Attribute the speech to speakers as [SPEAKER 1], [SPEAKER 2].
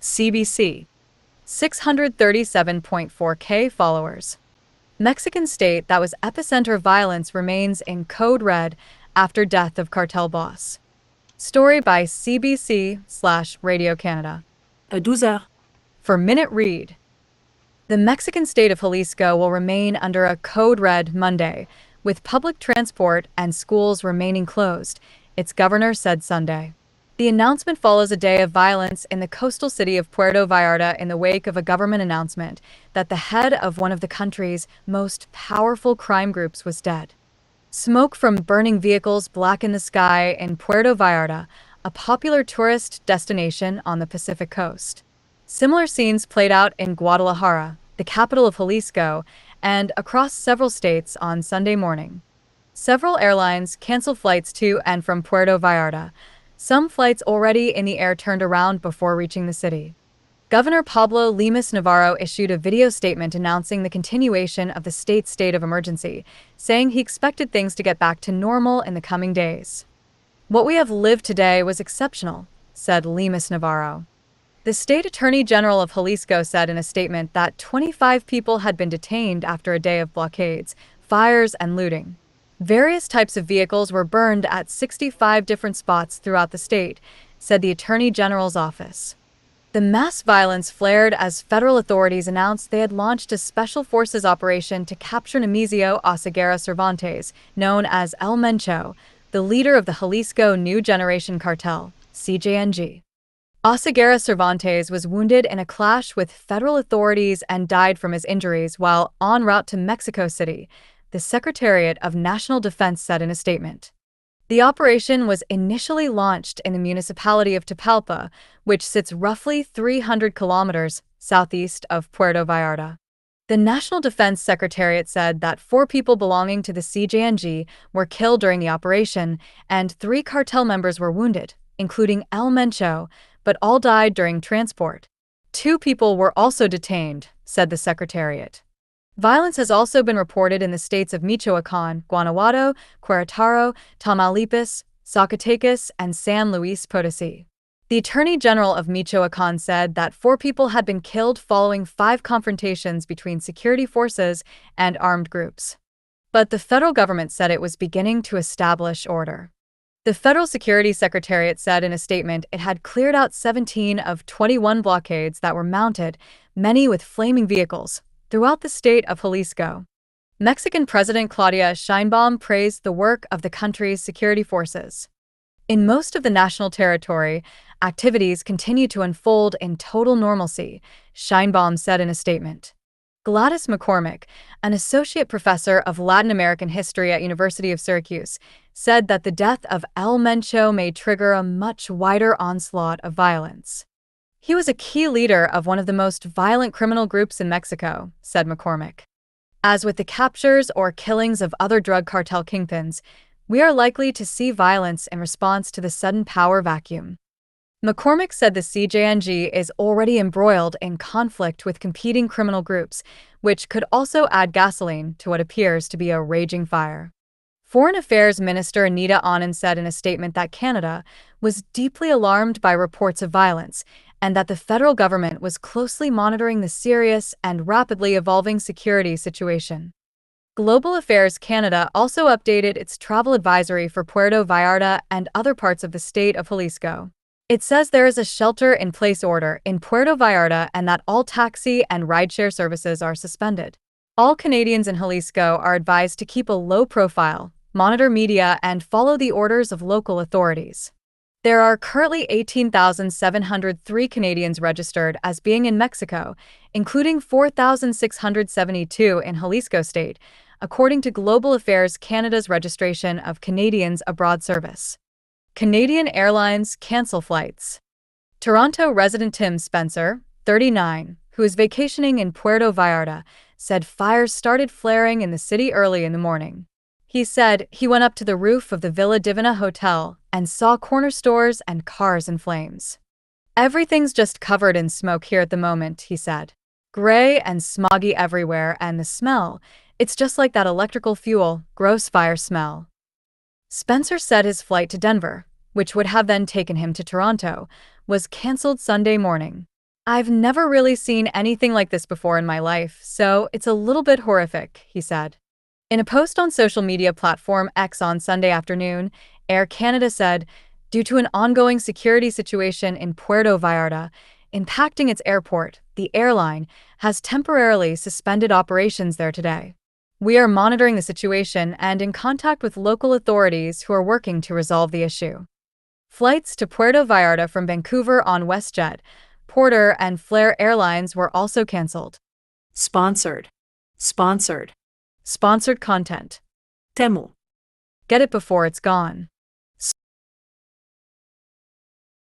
[SPEAKER 1] CBC. 637.4K followers. Mexican state that was epicenter of violence remains in code red after death of cartel boss. Story by CBC/Radio Canada.
[SPEAKER 2] À 12 heures.
[SPEAKER 1] For Minute Read. The Mexican state of Jalisco will remain under a code red Monday, with public transport and schools remaining closed, its governor said Sunday. The announcement follows a day of violence in the coastal city of Puerto Vallarta in the wake of a government announcement that the head of one of the country's most powerful crime groups was dead. Smoke from burning vehicles blackened the sky in Puerto Vallarta, a popular tourist destination on the Pacific coast. Similar scenes played out in Guadalajara, the capital of Jalisco, and across several states on Sunday morning. Several airlines canceled flights to and from Puerto Vallarta. Some flights already in the air turned around before reaching the city. Governor Pablo Lemus Navarro issued a video statement announcing the continuation of the state's state of emergency, saying he expected things to get back to normal in the coming days. "What we have lived today was exceptional," said Lemus Navarro. The state attorney general of Jalisco said in a statement that 25 people had been detained after a day of blockades, fires, and looting. Various types of vehicles were burned at 65 different spots throughout the state, said the Attorney General's office. The mass violence flared as federal authorities announced they had launched a special forces operation to capture Nemesio Oseguera Cervantes, known as El Mencho, the leader of the Jalisco New Generation Cartel, CJNG. Oseguera Cervantes was wounded in a clash with federal authorities and died from his injuries while en route to Mexico City, the Secretariat of National Defense said in a statement. The operation was initially launched in the municipality of Tapalpa, which sits roughly 300 kilometers southeast of Puerto Vallarta. The National Defense Secretariat said that 4 people belonging to the CJNG were killed during the operation and 3 cartel members were wounded, including El Mencho, but all died during transport. 2 people were also detained, said the Secretariat. Violence has also been reported in the states of Michoacan, Guanajuato, Querétaro, Tamaulipas, Zacatecas, and San Luis Potosí. The Attorney General of Michoacan said that 4 people had been killed following 5 confrontations between security forces and armed groups. But the federal government said it was beginning to establish order. The Federal Security Secretariat said in a statement it had cleared out 17 of 21 blockades that were mounted, many with flaming vehicles, throughout the state of Jalisco. Mexican President Claudia Sheinbaum praised the work of the country's security forces. In most of the national territory, activities continue to unfold in total normalcy, Sheinbaum said in a statement. Gladys McCormick, an associate professor of Latin American history at University of Syracuse, said that the death of El Mencho may trigger a much wider onslaught of violence. "He was a key leader of one of the most violent criminal groups in Mexico," said McCormick. "As with the captures or killings of other drug cartel kingpins, we are likely to see violence in response to the sudden power vacuum." McCormick said the CJNG is already embroiled in conflict with competing criminal groups, which could also add gasoline to what appears to be a raging fire. Foreign Affairs Minister Anita Anand said in a statement that Canada was deeply alarmed by reports of violence and that the federal government was closely monitoring the serious and rapidly evolving security situation. Global Affairs Canada also updated its travel advisory for Puerto Vallarta and other parts of the state of Jalisco. It says there is a shelter-in-place order in Puerto Vallarta and that all taxi and rideshare services are suspended. All Canadians in Jalisco are advised to keep a low profile, monitor media, and follow the orders of local authorities. There are currently 18,703 Canadians registered as being in Mexico, including 4,672 in Jalisco State, according to Global Affairs Canada's registration of Canadians Abroad Service. Canadian Airlines cancel flights. Toronto resident Tim Spencer, 39, who is vacationing in Puerto Vallarta, said fires started flaring in the city early in the morning. He said he went up to the roof of the Villa Divina Hotel and saw corner stores and cars in flames. "Everything's just covered in smoke here at the moment," he said. "Gray and smoggy everywhere, and the smell, it's just like that electrical fuel, gross fire smell." Spencer said his flight to Denver, which would have then taken him to Toronto, was cancelled Sunday morning. I've never really seen anything like this before in my life, so it's a little bit horrific, he said. In a post on social media platform X on Sunday afternoon, Air Canada said, due to an ongoing security situation in Puerto Vallarta impacting its airport, the airline has temporarily suspended operations there today. We are monitoring the situation and in contact with local authorities who are working to resolve the issue. Flights to Puerto Vallarta from Vancouver on WestJet, Porter, and Flair Airlines were also canceled.
[SPEAKER 2] Sponsored. Sponsored.
[SPEAKER 1] Sponsored content.
[SPEAKER 2] Temu.
[SPEAKER 1] Get it before it's gone.